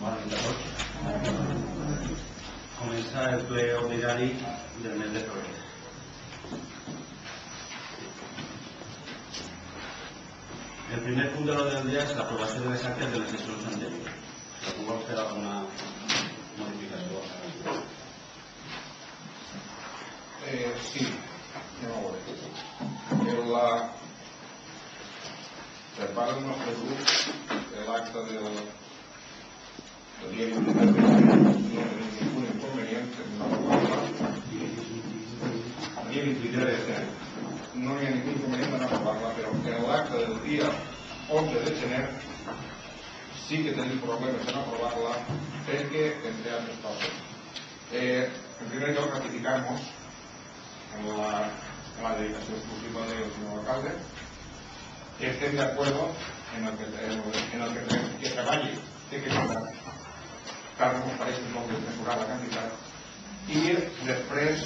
Bona nit a tots. Comença el ple ordinari del mes de febrer. El primer punt de l'ordre del dia és l'aprovació de les actes de les sessions anteriors. Si algú vol fer alguna modificació. Sí, anem a veure. Per part del nostre grup, l'acte del dia 23 de gener no tenim ningú inconvenient en aprovar-la. El dia 23 de gener no hi ha ningú inconvenient en aprovar-la, però en l'acte del dia 11 de gener sí que tenim problemes en aprovar-la perquè, entre altres coses, en primer lloc ratificar-nos en la dedicació exclusiva del senyor alcalde, que estem de acuerdo en el que treballi té que cobrar, tal com pareix un poc desmesurar la quantitat, i després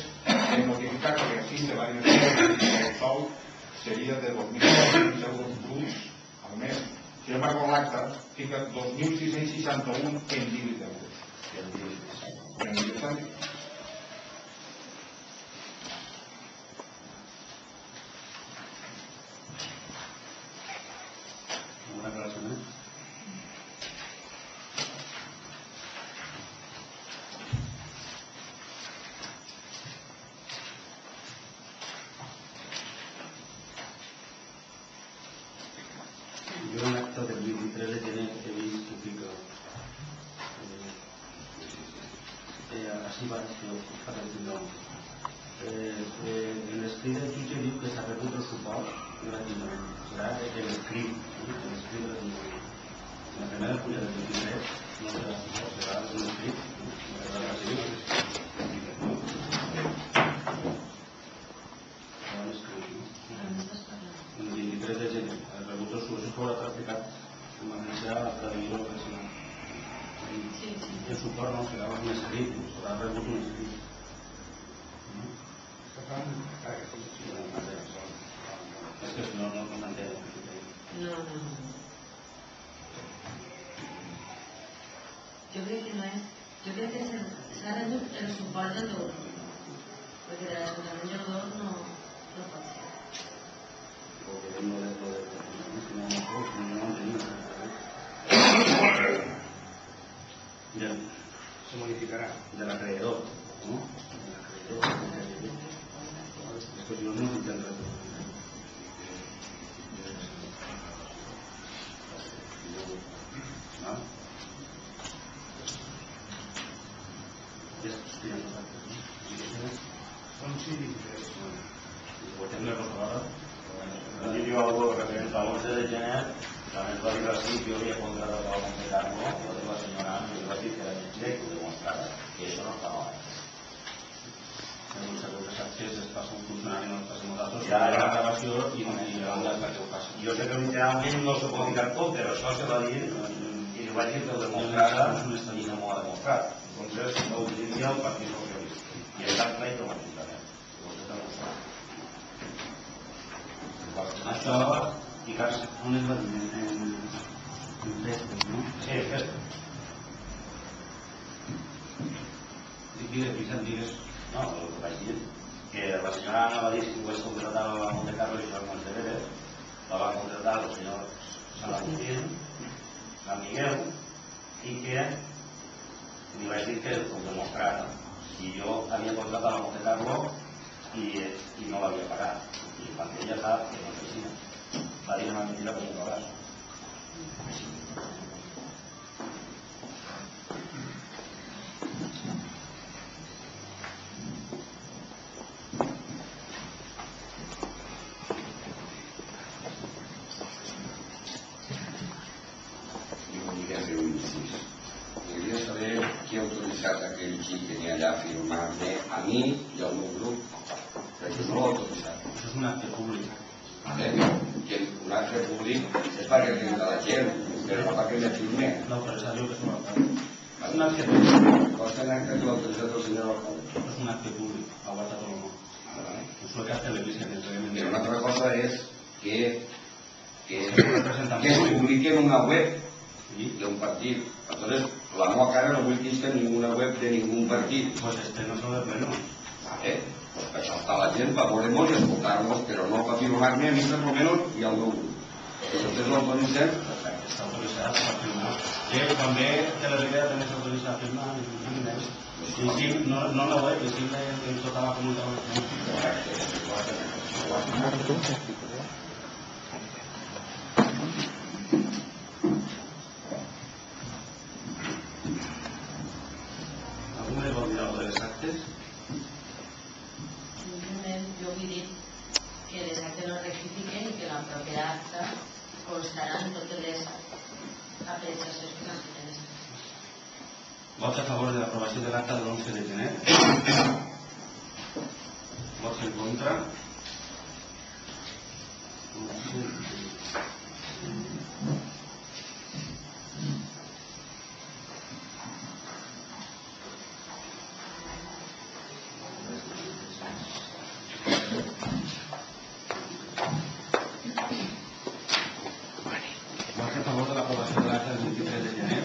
notificar que així se va dir el sou seria de 2.000 euros bruts al mes. Sin embargo, l'acta fica 2.661 en llibres d'euros. Una relació més? Jo en l'acte del 23 de gener he vist que fica així va ser en l'escrit del jutge diu que s'ha rebut el suport gratuïtament. Serà l'escrit de l'ajuntament. La primera fulla del 23 no serà suport, serà l'escrit. El 23 de gener el rebut del suport s'haurà practicat amb anunciar la divisió personal. El suport no serà un escrit, serà rebut un escrit. És que no s'entén. No. Jo crec que no és. Jo crec que s'ha rebut el suport del deudor, perquè de l'Ajuntament del deudor no pot ser. Se modificarà de l'acreedor, no? Després jo no entenc res. Són 5 i 3. Votem la cosa ara. Aquí diu algo referent al 11 de gener, també es va dir així que jo havia contratat a la Montecarlo, la senyora Anna, i va dir que era lletger i ho demostrava, que això no estava mal. Segons les accions es passa un funcionari, no es passa nosaltres, Ja, la gravació i no la que ho passa. Jo sé que literalment no se pot ficar tot, però això se va dir, i li vaig dir que ho demostrara i no m'ho ha demostrat. Entonces, no ho diria el Partit Socialista. I el cap rei com a Ajuntament. Això, i cas, on es va dir? En festes, no? Sí, festes. Digues. No, el que vaig dir, que la senyora Anna va dir que ho és contratar a la Montecarlo i això no és de veres, la va contratar el senyor Sant Agustín, Sant Miguel, i que li vaig dir que ho demostrara. Si jo havia contratat a la Montecarlo i no l'havia pagat, i quan ella sap que no és així, va dir una mentida com un cabàs. Voldria saber qui ha autoritzat aquell xic que n'hi ha allà firmar-me a mi i al meu grup, perquè no l'ha autoritzat. Això és un acte públic. Que un acte públic és perquè tenen la gent, però no perquè me firme. No, però és allò que és un acte. És un acte públic. Costa en acte que l'ha autoritzat el senyor alcalde. És un acte públic, ha guardat el no. Això que hace l'Eglissia, que es Però una altra cosa és que se publique en una web de un partit. Entonces, la meva cara no vull que estigui en ninguna web de ningú partit. Pues no són de pleno. Vale, pues per això està la gent, per veure-nos i escoltar-nos, però no per firmar-me a mi per almenys i al meu grup. Si vostès ho autoritzen, perfecte. Està autoritzat per firmar. Que també Televida també està autoritzat a firmar. I sí, no la web, i sí en tota la comunitat. Algú me vol dir alguna de les actes? Simplement jo vull dir que les actes no rectifiquen i que la pròpia acta constaran totes les apreciacions que s'han fet. Vots a favor de l'aprovació de l'acta de l'11 de gener? Vots en contra? Vots a favor de l'aprovació de l'acta del 23 de gener?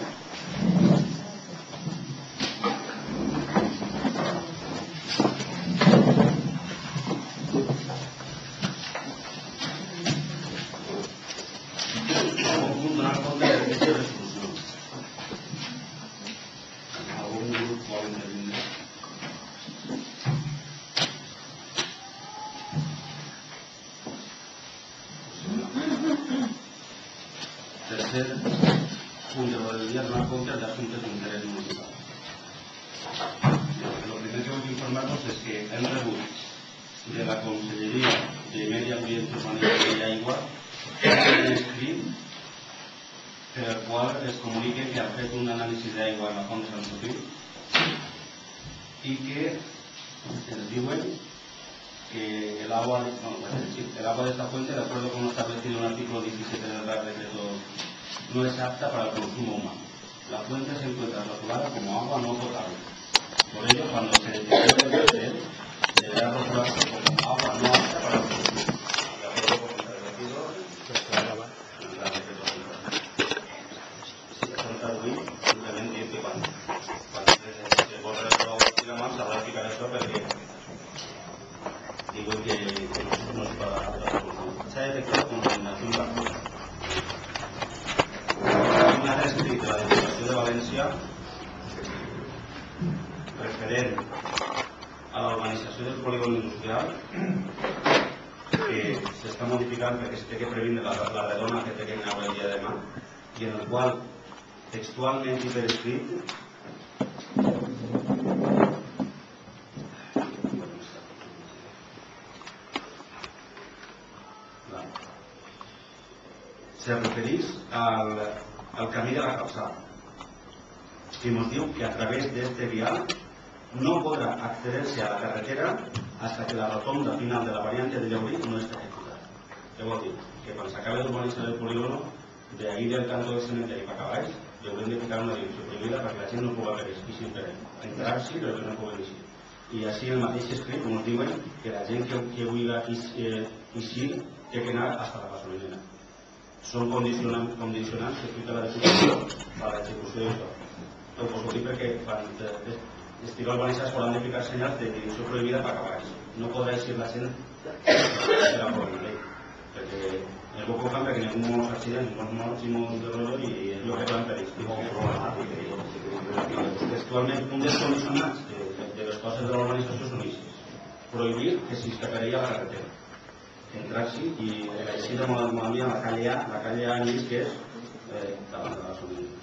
Tercer punt de l'ordre del dia, donar compte d'assumptes d'interès municipal. El primer que vull informar-vos és que hem rebut de la Conselleria de Medi Ambient, Urbanisme i Aigua un escrit per el qual es comunica que ha fet un anàlisi d'aigua en la font de Sant Sofí i que ens diuen que el agua de esta fuente, de acuerdo con lo establecido en el artículo 17 del Real Decreto, no es apta para el consumo humano. La fuente se encuentra rotulada como agua no potable. Por ello, cuando se detecte el verter, deberá rotularse como agua no apta para el consumo. De acuerdo con lo establecido en el Real Decreto. Si se puede traduir, simplemente dir que cuando se borre esto, digamos, habrá que fijar esto porque digo que no es para se ha detectado contaminación bacteriana. Un altre escrit de la Diputació de València referent a la urbanització del polígon industrial que s'està modificant perquè es té que previndre la redona que té que anar el dia de demà i en el qual textualment i per escrit se referís al camí de la calzada, que nos diu que a través de este vial no podrá accederse a la carretera hasta que la rotonda final de la variante de Llaurí no esté ejecutada. Què vol dir? Que quan s'acabe d'urbanitzar el polígono, d'ahir del canto del cementeri per acabar, hi haurem de ficar una direcció prohibida perquè la gent no pugui haver esquí per entrar-s'hi, però que no pugui eixir. I així el mateix escrit ens diuen que la gent que vulgui eixir té que anar fins a la gasolinera. Són condicionants que explica la Diputació per a l'execució d'això. Ho poso dir perquè quan estigui urbanitzat s'hauran de ficar senyals de direcció prohibida per acabar. No podrà eixir la gent de la prohibida, perquè és el que fan perquè ningú no s'accident, no morts i molts de dolor i és el que fan per ells. Textualment, un dels condicionants de les coses de l'urbanització són així. Prohibir que s'escaparia a la carretera. Entrar-s'hi i així de molt malament la calle A mig que és davant de la gasolinera.